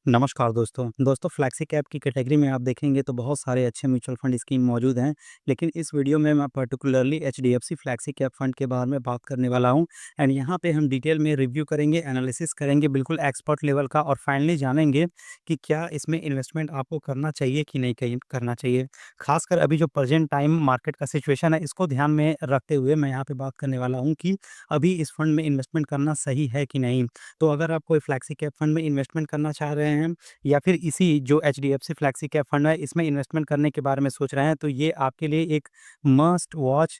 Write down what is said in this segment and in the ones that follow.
नमस्कार दोस्तों flexi cap की कैटेगरी में आप देखेंगे तो बहुत सारे अच्छे म्यूचुअल फंड स्कीम मौजूद हैं। लेकिन इस वीडियो में मैं particularly HDFC flexi cap fund के बारे में बात करने वाला हूं। एंड यहाँ पे हम डिटेल में रिव्यू करेंगे, एनालिसिस करेंगे बिल्कुल एक्सपर्ट लेवल का, और फाइनली जानेंगे कि क्या इसमें इन्वेस्टमेंट आपको करना चाहिए कि नहीं करना चाहिए। खासकर अभी जो प्रेजेंट टाइम मार्केट का सिचुएशन है, इसको ध्यान में रखते हुए मैं यहाँ पे बात करने वाला हूँ कि अभी इस फंड में इन्वेस्टमेंट करना सही है कि नहीं। तो अगर आप कोई फ्लैक्सी कैप फंड में इन्वेस्टमेंट करना चाह रहे हैं, या फिर इसी जो एचडीएफसी फ्लैक्सी कैप फंड है, इसमें इन्वेस्टमेंट करने के बारे में सोच रहे हैं, तो ये आपके लिए एक मस्ट वॉच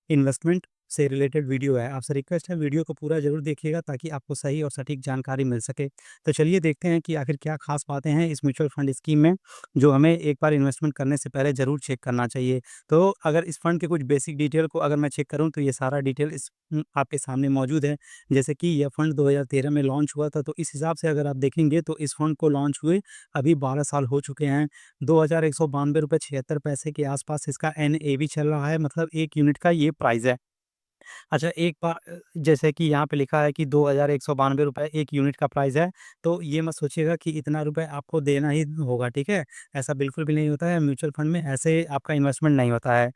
इन्वेस्टमेंट से रिलेटेड वीडियो है। आपसे रिक्वेस्ट है, वीडियो को पूरा ज़रूर देखिएगा ताकि आपको सही और सटीक जानकारी मिल सके। तो चलिए देखते हैं कि आखिर क्या ख़ास बातें हैं इस म्यूचुअल फंड स्कीम में, जो हमें एक बार इन्वेस्टमेंट करने से पहले ज़रूर चेक करना चाहिए। तो अगर इस फंड के कुछ बेसिक डिटेल को अगर मैं चेक करूँ, तो ये सारा डिटेल आपके सामने मौजूद है। जैसे कि यह फंड 2013 में लॉन्च हुआ था, तो इस हिसाब से अगर आप देखेंगे तो इस फंड को लॉन्च हुए अभी 12 साल हो चुके हैं। ₹2192.76 के आसपास इसका एनएवी चल रहा है, मतलब 1 यूनिट का ये प्राइस है। अच्छा, एक बार जैसे कि यहाँ पे लिखा है कि ₹2192 1 यूनिट का प्राइस है, तो ये मत सोचिएगा कि इतना रुपए आपको देना ही होगा, ठीक है? ऐसा बिल्कुल भी नहीं होता है, म्यूचुअल फंड में ऐसे आपका इन्वेस्टमेंट नहीं होता है।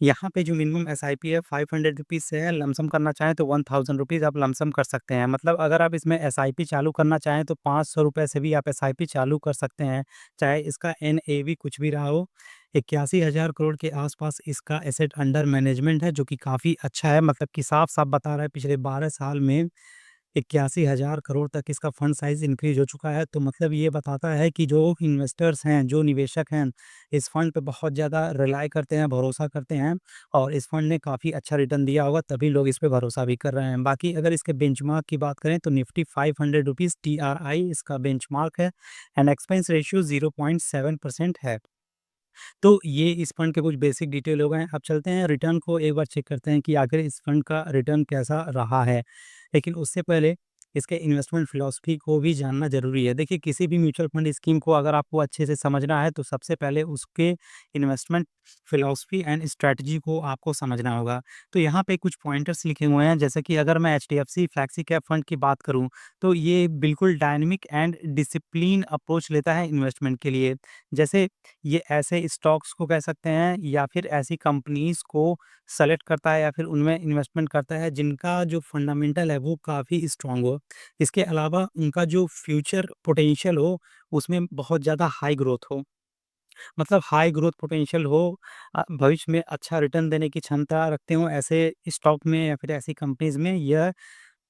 यहाँ पे जो मिनिमम एसआईपी है ₹500 से है, लमसम करना चाहें तो ₹1000 आप लमसम कर सकते हैं। मतलब अगर आप इसमें एसआईपी चालू करना चाहें तो ₹500 से भी आप एसआईपी चालू कर सकते हैं, चाहे इसका एनएवी कुछ भी रहा हो। 81,000 करोड़ के आसपास इसका एसेट अंडर मैनेजमेंट है, जो कि काफ़ी अच्छा है, मतलब कि साफ-साफ बता रहा है पिछले 12 साल में 81,000 करोड़ तक इसका फंड साइज़ इंक्रीज़ हो चुका है। तो मतलब ये बताता है कि जो इन्वेस्टर्स हैं, जो निवेशक हैं, इस फंड पे बहुत ज़्यादा रिलाय करते हैं, भरोसा करते हैं, और इस फंड ने काफ़ी अच्छा रिटर्न दिया होगा, तभी लोग इस पे भरोसा भी कर रहे हैं। बाकी अगर इसके बेंचमार्क की बात करें तो निफ्टी ₹500 टीआरआई इसका बेंचमार्क है, एंड एक्सपेंस रेशियो 0.7% है। तो ये इस फंड के कुछ बेसिक डिटेल हो गए हैं। अब चलते हैं रिटर्न को एक बार चेक करते हैं कि आखिर इस फंड का रिटर्न कैसा रहा है। लेकिन उससे पहले इसके इन्वेस्टमेंट फ़िलॉसफ़ी को भी जानना ज़रूरी है। देखिए, किसी भी म्यूचुअल फंड स्कीम को अगर आपको अच्छे से समझना है, तो सबसे पहले उसके इन्वेस्टमेंट फ़िलॉसफ़ी एंड स्ट्रैटेजी को आपको समझना होगा। तो यहाँ पे कुछ पॉइंटर्स लिखे हुए हैं, जैसे कि अगर मैं एचडीएफसी फ्लैक्सी कैप फंड की बात करूँ, तो ये बिल्कुल डायनामिक एंड डिसिप्लिन अप्रोच लेता है इन्वेस्टमेंट के लिए। जैसे ये ऐसे स्टॉक्स को कह सकते हैं, या फिर ऐसी कंपनीज़ को सेलेक्ट करता है, या फिर उनमें इन्वेस्टमेंट करता है जिनका जो फंडामेंटल है वो काफ़ी स्ट्रॉन्ग हो। इसके अलावा उनका जो फ्यूचर पोटेंशियल हो, उसमें बहुत ज़्यादा हाई ग्रोथ हो। मतलब हाई ग्रोथ पोटेंशियल हो, भविष्य में अच्छा रिटर्न देने की क्षमता रखते हों, ऐसे स्टॉक में या फिर ऐसी कंपनीज़ में यह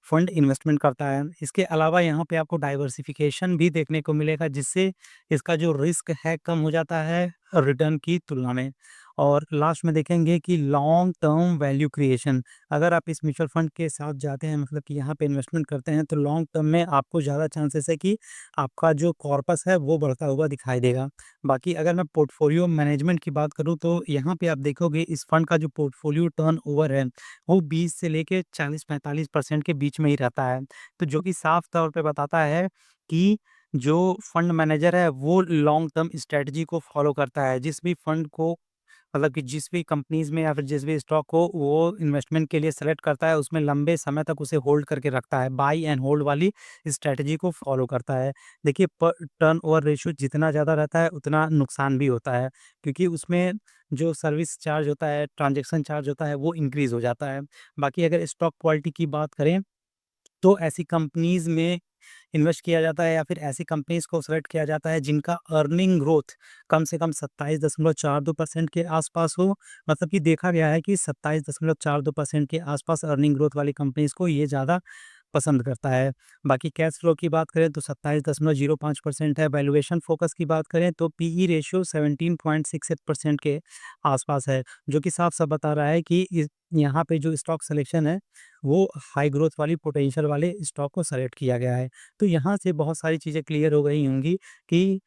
फंड इन्वेस्टमेंट करता है। इसके अलावा यहाँ पे आपको डाइवर्सिफ़िकेशन भी देखने को मिलेगा, जिससे इसका जो रिस्क है कम हो जाता है रिटर्न की तुलना में। और लास्ट में देखेंगे कि लॉन्ग टर्म वैल्यू क्रिएशन, अगर आप इस म्यूचुअल फंड के साथ जाते हैं, मतलब कि यहाँ पे इन्वेस्टमेंट करते हैं, तो लॉन्ग टर्म में आपको ज़्यादा चांसेस है कि आपका जो कॉर्पस है वो बढ़ता हुआ दिखाई देगा। बाकी अगर मैं पोर्टफोलियो मैनेजमेंट की बात करूँ, तो यहाँ पे आप देखोगे इस फंड का जो पोर्टफोलियो टर्नओवर है, वो 20 से लेके 40-45% के बीच में ही रहता है। तो जो कि साफ तौर पे बताता है कि जो फंड मैनेजर है वो लॉन्ग टर्म स्ट्रैटेजी को फॉलो करता है। जिस भी फंड को, मतलब कि जिस भी कंपनीज़ में या फिर जिस भी स्टॉक को वो इन्वेस्टमेंट के लिए सेलेक्ट करता है, उसमें लंबे समय तक उसे होल्ड करके रखता है। बाय एंड होल्ड वाली स्ट्रैटेजी को फॉलो करता है। देखिए, टर्नओवर रेशियो जितना ज़्यादा रहता है, उतना नुकसान भी होता है, क्योंकि उसमें जो सर्विस चार्ज होता है, ट्रांज़ैक्शन चार्ज होता है, वो इंक्रीज़ हो जाता है। बाकी अगर स्टॉक क्वालिटी की बात करें, तो ऐसी कंपनीज़ में इन्वेस्ट किया जाता है, या फिर ऐसी कंपनीज़ को सेलेक्ट किया जाता है जिनका अर्निंग ग्रोथ कम से कम 27.42% के आसपास हो। मतलब कि देखा गया है कि 27.42% के आसपास अर्निंग ग्रोथ वाली कंपनीज़ को ये ज़्यादा पसंद करता है। बाकी कैश फ्लो की बात करें तो 27.05% है। वैल्यूएशन फ़ोकस की बात करें तो पीई रेशियो 17.68% के आसपास है, जो कि साफ-साफ बता रहा है कि इस यहाँ पे जो स्टॉक सिलेक्शन है, वो हाई ग्रोथ वाली पोटेंशियल वाले स्टॉक को सेलेक्ट किया गया है। तो यहाँ से बहुत सारी चीज़ें क्लियर हो गई होंगी कि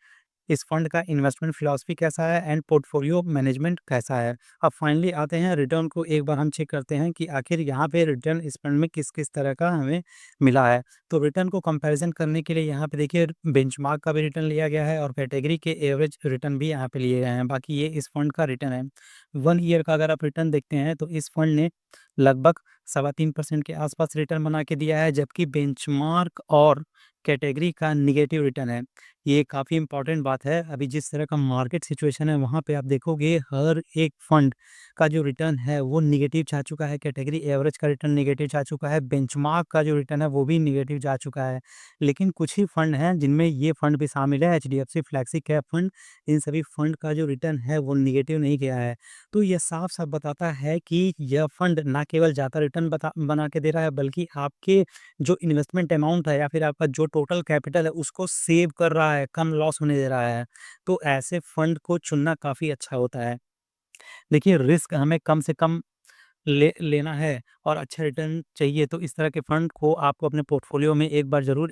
इस फंड का इन्वेस्टमेंट फिलॉसफी कैसा है एंड पोर्टफोलियो मैनेजमेंट कैसा है। अब फाइनली आते हैं रिटर्न को एक बार हम चेक करते हैं कि आखिर यहाँ पे रिटर्न इस फंड में किस-किस तरह का हमें मिला है। तो रिटर्न को कंपैरिज़न करने के लिए यहाँ पे देखिए बेंचमार्क का भी रिटर्न लिया गया है, और कैटेगरी के एवरेज रिटर्न भी यहाँ पे लिए गए हैं। बाकी ये इस फंड का रिटर्न है। 1 ईयर का अगर आप रिटर्न देखते हैं, तो इस फंड ने लगभग 3.25% के आसपास रिटर्न बना के दिया है, जबकि बेंचमार्क और कैटेगरी का नेगेटिव रिटर्न है। ये काफ़ी इम्पोर्टेंट बात है। अभी जिस तरह का मार्केट सिचुएशन है वहाँ पे आप देखोगे हर एक फंड का जो रिटर्न है वो नेगेटिव जा चुका है, कैटेगरी एवरेज का रिटर्न नेगेटिव जा चुका है, बेंचमार्क का जो रिटर्न है वो भी नेगेटिव जा चुका है। लेकिन कुछ ही फंड हैं जिनमें ये फंड भी शामिल है, एचडीएफसी फ्लेक्सी कैप फंड, इन सभी फंड का जो रिटर्न है वो नेगेटिव नहीं गया है। तो ये साफ-साफ बताता है कि यह फंड ना केवल ज़्यादा रिटर्न बना के दे रहा है, बल्कि आपके जो इन्वेस्टमेंट अमाउंट है या फिर आपका जो टोटल कैपिटल है उसको सेव कर रहा है, कम लॉस होने दे रहा है। तो ऐसे फंड को चुनना काफ़ी अच्छा होता है। देखिए, रिस्क हमें कम से कम लेना है और अच्छा रिटर्न चाहिए, तो इस तरह के फंड को आपको अपने पोर्टफोलियो में एक बार ज़रूर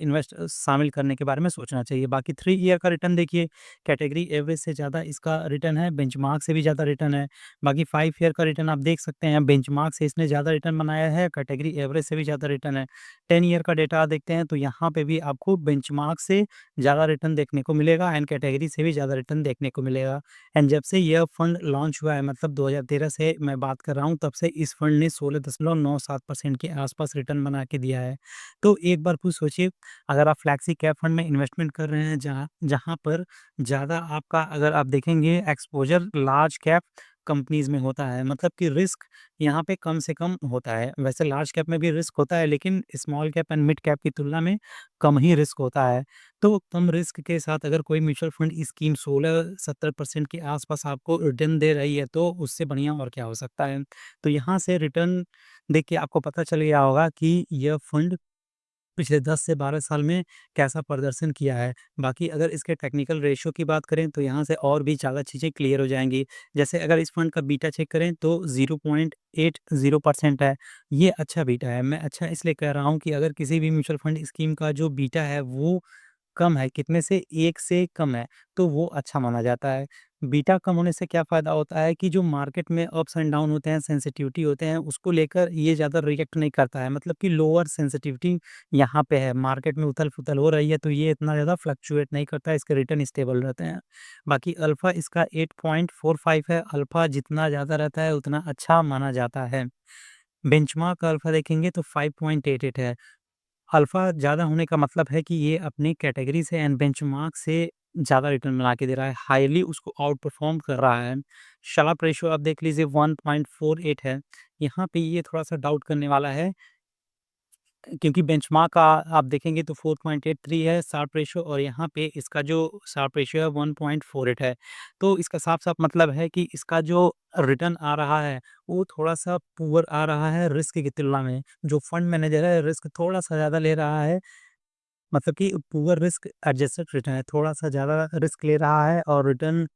शामिल करने के बारे में सोचना चाहिए। बाकी 3 ईयर का रिटर्न देखिए, कैटेगरी एवरेज से ज़्यादा इसका रिटर्न है, बेंचमार्क से भी ज़्यादा रिटर्न है। बाकी 5 ईयर का रिटर्न आप देख सकते हैं, बेंचमार्क से इसने ज़्यादा रिटर्न बनाया है, कैटेगरी एवरेज से भी ज़्यादा रिटर्न है। 10 ईयर का डेटा देखते हैं, तो यहाँ पे भी आपको बेंचमार्क से ज़्यादा रिटर्न देखने को मिलेगा एंड कैटेगरी से भी ज़्यादा रिटर्न देखने को मिलेगा। एंड जब से यह फंड लॉन्च हुआ है, मतलब 2013 से मैं बात कर रहा हूँ, तब से इस फंड ने 16.97% के आसपास रिटर्न बना के दिया है। तो एक बार खुद सोचिए, अगर आप फ्लैक्सी कैप फंड में इन्वेस्टमेंट कर रहे हैं जहाँ जहाँ पर ज़्यादा आपका, अगर आप देखेंगे, एक्सपोज़र लार्ज कैप कंपनीज़ में होता है, मतलब कि रिस्क यहाँ पे कम से कम होता है। वैसे लार्ज कैप में भी रिस्क होता है, लेकिन small cap and mid cap की तुलना में कम ही रिस्क होता है। तो कम रिस्क के साथ अगर कोई म्यूचुअल फंड स्कीम 16-17% के आसपास आपको रिटर्न दे रही है, तो उससे बढ़िया और क्या हो सकता है। तो यहाँ से रिटर्न देख के आपको पता चल गया होगा कि यह फंड पिछले 10 से 12 साल में कैसा प्रदर्शन किया है। बाकी अगर इसके टेक्निकल रेशियो की बात करें तो यहाँ से और भी ज़्यादा चीज़ें क्लियर हो जाएँगी। जैसे अगर इस फंड का बीटा चेक करें तो 0.80% है। ये अच्छा बीटा है। मैं अच्छा इसलिए कह रहा हूँ कि अगर किसी भी म्यूचुअल फंड स्कीम का जो बीटा है वो कम है, कितने से 1 से कम है, तो वो अच्छा माना जाता है। बीटा कम होने से क्या फ़ायदा होता है कि जो मार्केट में अप्स एंड डाउन होते हैं, सेंसिटिविटी होते हैं, उसको लेकर ये ज़्यादा रिएक्ट नहीं करता है। मतलब कि लोअर सेंसिटिविटी यहाँ पे है, मार्केट में उथल-पुथल हो रही है, तो ये इतना ज़्यादा फ्लक्चुएट नहीं करता है, इसके रिटर्न स्टेबल रहते हैं। बाकी अल्फ़ा इसका 8.45 है, अल्फ़ा जितना ज़्यादा रहता है, उतना अच्छा माना जाता है। बेंचमार्क का अल्फ़ा देखेंगे तो 5.88 है। अल्फ़ा ज़्यादा होने का मतलब है कि ये अपनी कैटेगरी से एंड बेंचमार्क से ज़्यादा रिटर्न बना के दे रहा है, हाईली उसको आउट परफ़ॉर्म कर रहा है। शार्प रेशियो आप देख लीजिए 1.48 है, यहाँ पे ये थोड़ा-सा डाउट करने वाला है, क्योंकि बेंचमार्क का आप देखेंगे तो 4.83 है शार्प रेशियो और यहाँ पे इसका जो शार्प रेशियो है 1.48 है। तो इसका साफ-साफ मतलब है कि इसका जो रिटर्न आ रहा है, वो थोड़ा-सा पुअर आ रहा है रिस्क की तुलना में। जो फंड मैनेजर है, रिस्क थोड़ा-सा ज़्यादा ले रहा है, मतलब कि पुअर रिस्क एडजस्टेड रिटर्न है, थोड़ा-सा ज़्यादा रिस्क ले रहा है और रिटर्न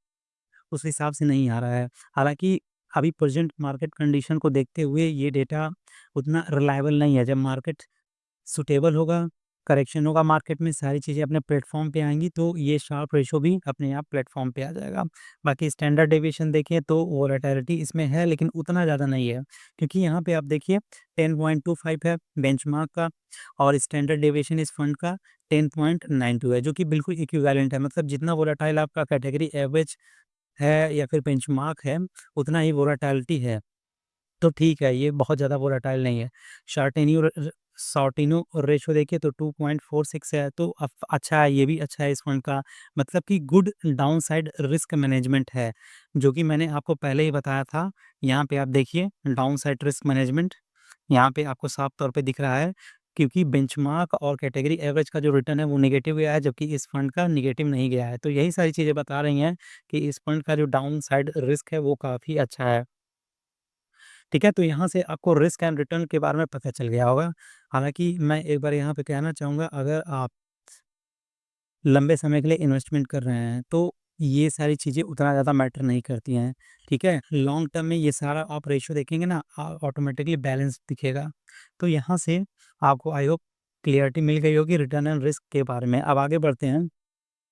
उस हिसाब से नहीं आ रहा है। हालाँकि अभी प्रेज़ेंट मार्केट कंडीशन को देखते हुए ये डेटा उतना रिलायबल नहीं है। जब मार्केट सूटेबल होगा, करेक्शन होगा मार्केट में, सारी चीज़ें अपने प्लेटफ़ॉर्म पे आएँगी, तो ये शार्प रेशियो भी अपने आप प्लेटफ़ॉर्म पे आ जाएगा। बाकी स्टैंडर्ड डेविएशन देखें तो वोलेटिलिटी इसमें है, लेकिन उतना ज़्यादा नहीं है, क्योंकि यहाँ पे आप देखिए 10.25 है बेंचमार्क का और स्टैंडर्ड डेविएशन इस फंड का 10.92 है, जो कि बिल्कुल इक्विवेलेंट है। मतलब जितना वोलेटाइल आपका कैटेगरी एवरेज है या फिर बेंचमार्क है, उतना ही वोलेटिलिटी है। तो ठीक है, ये बहुत ज़्यादा वोलेटाइल नहीं है। शार्टेन्यू र र शॉर्टिनो रेशियो देखिए तो 2.46 है, तो अच्छा है, ये भी अच्छा है इस फंड का। मतलब कि गुड डाउनसाइड रिस्क मैनेजमेंट है, जो कि मैंने आपको पहले ही बताया था। यहाँ पे आप देखिए डाउनसाइड रिस्क मैनेजमेंट, यहाँ पे आपको साफ तौर पे दिख रहा है, क्योंकि बेंचमार्क और कैटेगरी एवरेज का जो रिटर्न है वो नेगेटिव गया है, जबकि इस फंड का नेगेटिव नहीं गया है। तो यही सारी चीज़ें बता रही हैं कि इस फंड का जो डाउनसाइड रिस्क है वो काफ़ी अच्छा है। ठीक है, तो यहाँ से आपको रिस्क एंड रिटर्न के बारे में पता चल गया होगा। हालाँकि मैं एक बार यहाँ पे कहना चाहूँगा, अगर आप लंबे समय के लिए इन्वेस्टमेंट कर रहे हैं, तो ये सारी चीज़ें उतना ज़्यादा मैटर नहीं करती हैं, ठीक है? लॉन्ग टर्म में ये सारा आप रेशियो देखेंगे ना, ऑटोमेटिकली बैलेंस दिखेगा। तो यहाँ से आपको आई होप क्लैरिटी मिल गई होगी रिटर्न एंड रिस्क के बारे में। अब आगे बढ़ते हैं।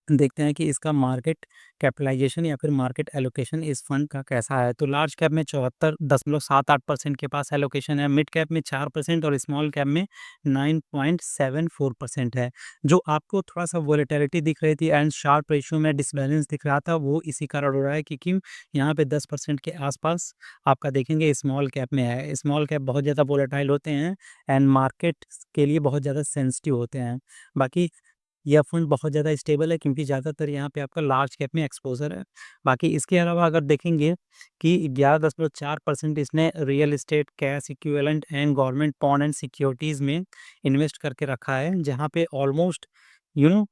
देखते हैं कि इसका मार्केट कैपिटलाइज़ेशन या फिर मार्केट एलोकेशन इस फंड का कैसा है। तो लार्ज कैप में 74.78% के पास एलोकेशन है, मिड कैप में 4% और स्मॉल कैप में 9.74% है। जो आपको थोड़ा-सा वोलेटिलिटी दिख रही थी एंड शार्प रेशियो में डिसबैलेंस दिख रहा था, वो इसी कारण हो रहा है, क्योंकि यहाँ पे 10% के आसपास आपका देखेंगे स्मॉल कैप में है। स्मॉल कैप बहुत ज़्यादा वोलेटाइल होते हैं एंड मार्केट के लिए बहुत ज़्यादा सेंसिटिव होते हैं। बाकी यह फंड बहुत ज़्यादा स्टेबल है क्योंकि ज़्यादातर यहाँ पे आपका लार्ज कैप में एक्सपोज़र है। बाकी इसके अलावा अगर देखेंगे कि 11.4% इसने real estate, cash equivalent and government bond and securities में इन्वेस्ट करके रखा है, जहाँ पे ऑलमोस्ट यू नो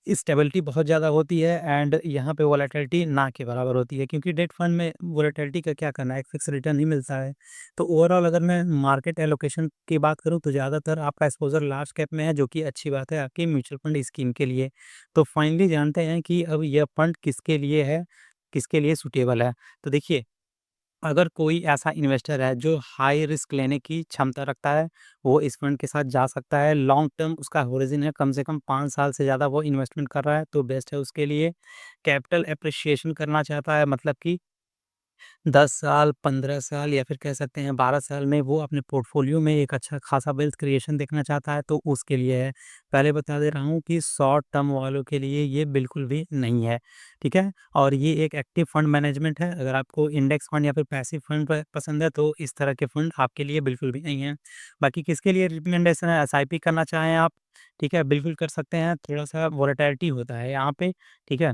स्टेबिलिटी बहुत ज़्यादा होती है एंड यहाँ पे वोलेटिलिटी ना के बराबर होती है, क्योंकि डेट फंड में वोलेटिलिटी का क्या करना है, एक फिक्स रिटर्न ही मिलता है। तो ओवरऑल अगर मैं मार्केट एलोकेशन की बात करूँ तो ज़्यादातर आपका एक्सपोज़र लार्ज कैप में है, जो कि अच्छी बात है आपकी म्यूचुअल फंड स्कीम के लिए। तो फाइनली जानते हैं कि अब यह फंड किसके लिए है, किसके लिए सूटेबल है। तो देखिए, अगर कोई ऐसा इन्वेस्टर है जो हाई रिस्क लेने की क्षमता रखता है, वो इस फंड के साथ जा सकता है। लॉन्ग टर्म उसका होराइज़न है, कम से कम 5 साल से ज़्यादा वो इन्वेस्टमेंट कर रहा है, तो बेस्ट है उसके लिए। कैपिटल एप्रिसिएशन करना चाहता है, मतलब कि 10 साल, 15 साल या फिर कह सकते हैं 12 साल में वो अपने पोर्टफोलियो में एक अच्छा खासा वेल्थ क्रिएशन देखना चाहता है, तो उसके लिए है। पहले बता दे रहा हूँ कि शॉर्ट टर्म वालों के लिए ये बिल्कुल भी नहीं है, ठीक है? और ये एक एक्टिव फंड मैनेजमेंट है। अगर आपको इंडेक्स फंड या फिर पैसिव फंड पसंद है, तो इस तरह के फंड आपके लिए बिल्कुल भी नहीं है। बाकी किसके लिए रिकमेंडेशन है, एसआईपी करना चाहें आप, ठीक है, बिल्कुल कर सकते हैं। थोड़ा-सा वोलेटिलिटी होता है यहाँ पे, ठीक है?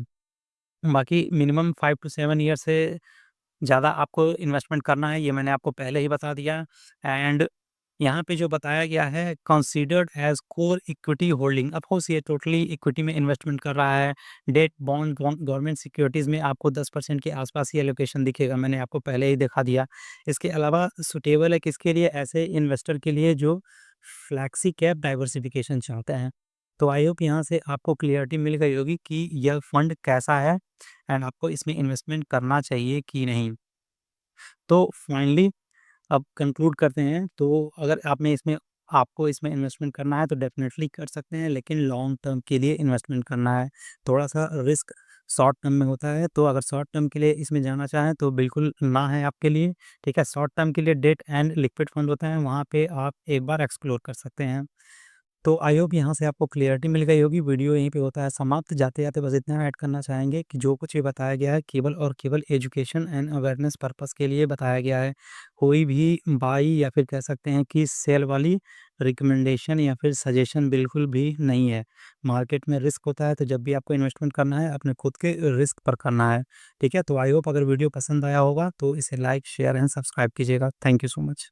बाकी मिनिमम 5 टू 7 ईयर से ज़्यादा आपको इन्वेस्टमेंट करना है, ये मैंने आपको पहले ही बता दिया। एंड यहाँ पे जो बताया गया है, considered as core equity holding, of course ये टोटली इक्विटी में इन्वेस्टमेंट कर रहा है। डेट, बॉन्ड, गवर्नमेंट सिक्योरिटीज़ में आपको 10% के आसपास ही एलोकेशन दिखेगा, मैंने आपको पहले ही दिखा दिया। इसके अलावा सूटेबल है किसके लिए? ऐसे इन्वेस्टर के लिए जो फ्लैक्सी कैप डाइवर्सिफिकेशन चाहते हैं। तो आई होप यहाँ से आपको क्लियरिटी मिल गई होगी कि यह फंड कैसा है एंड आपको इसमें इन्वेस्टमेंट करना चाहिए कि नहीं। तो फाइनली अब कंक्लूड करते हैं, तो अगर आपको इसमें इन्वेस्टमेंट करना है तो डेफ़िनेटली कर सकते हैं, लेकिन लॉन्ग टर्म के लिए इन्वेस्टमेंट करना है। थोड़ा-सा रिस्क शॉर्ट टर्म में होता है, तो अगर शॉर्ट टर्म के लिए इसमें जाना चाहें तो बिल्कुल ना है आपके लिए, ठीक है? शॉर्ट टर्म के लिए डेट एंड लिक्विड फंड होता है, वहाँ पे आप एक बार एक्सप्लोर कर सकते हैं। तो आई होप यहाँ से आपको क्लैरिटी मिल गई होगी। वीडियो यहीं पे होता है समाप्त। जाते-जाते बस इतना ऐड करना चाहेंगे कि जो कुछ भी बताया गया है केवल और केवल एजुकेशन एंड अवेयरनेस पर्पस के लिए बताया गया है। कोई भी बाई या फिर कह सकते हैं कि सेल वाली रिकमेंडेशन या फिर सजेशन बिल्कुल भी नहीं है। मार्केट में रिस्क होता है, तो जब भी आपको इन्वेस्टमेंट करना है अपने खुद के रिस्क पर करना है। ठीक है? तो आई होप अगर वीडियो पसंद आया होगा तो इसे लाइक, शेयर एंड सब्सक्राइब कीजिएगा। Thank you so much.